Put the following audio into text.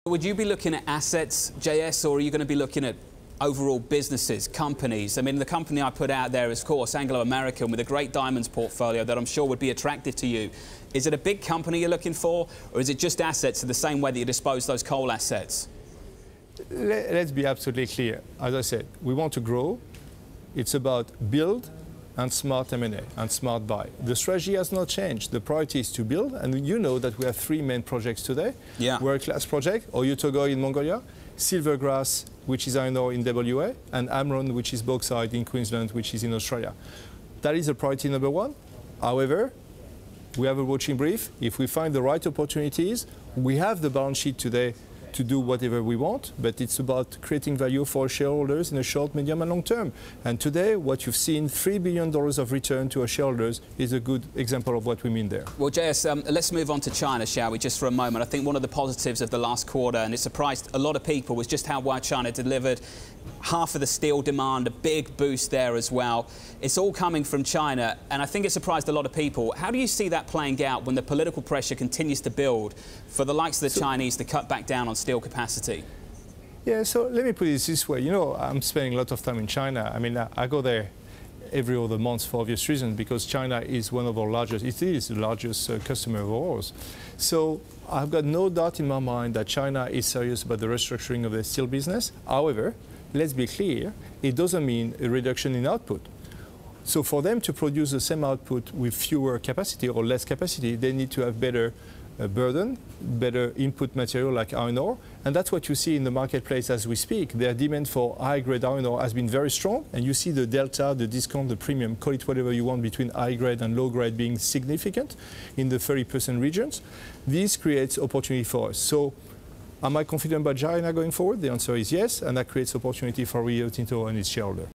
Would you be looking at assets, JS, or are you going to be looking at overall businesses, companies? I mean, the company I put out there is, of course, Anglo-American, with a great diamonds portfolio that I'm sure would be attractive to you. Is it a big company you're looking for, or is it just assets in the same way that you dispose those coal assets? Let's be absolutely clear. As I said, we want to grow. It's about build and smart M&A and smart buy. The strategy has not changed. The priority is to build, and you know that we have three main projects today. Yeah. World-class project, Rio Tinto in Mongolia, Silvergrass, which is iron ore in WA, and Amron, which is bauxite in Queensland, which is in Australia. That is a priority number one. However, we have a watching brief. If we find the right opportunities, we have the balance sheet today to do whatever we want, but it's about creating value for shareholders in the short, medium and long term. And today, what you've seen, $3 billion of return to our shareholders, is a good example of what we mean there. Well, JS, let's move on to China, shall we, just for a moment. I think one of the positives of the last quarter, and it surprised a lot of people, was just how well China delivered. Half of the steel demand, a big boost there as well. It's all coming from China, and I think it surprised a lot of people. How do you see that playing out when the political pressure continues to build for the likes of the Chinese to cut back down on steel capacity? Yeah, so let me put it this way. You know, I'm spending a lot of time in China. I mean, I go there every other month for obvious reasons, because China is one of our largest, it is the largest customer of ours. So I've got no doubt in my mind that China is serious about the restructuring of their steel business. However, let's be clear, it doesn't mean a reduction in output. So for them to produce the same output with fewer capacity or less capacity, they need to have better burden, better input material like iron ore. And that's what you see in the marketplace as we speak. Their demand for high-grade iron ore has been very strong. And you see the delta, the discount, the premium, call it whatever you want, between high-grade and low-grade being significant in the 30% regions. This creates opportunity for us. So am I confident about China going forward? The answer is yes, and that creates opportunity for Rio Tinto and its shareholder.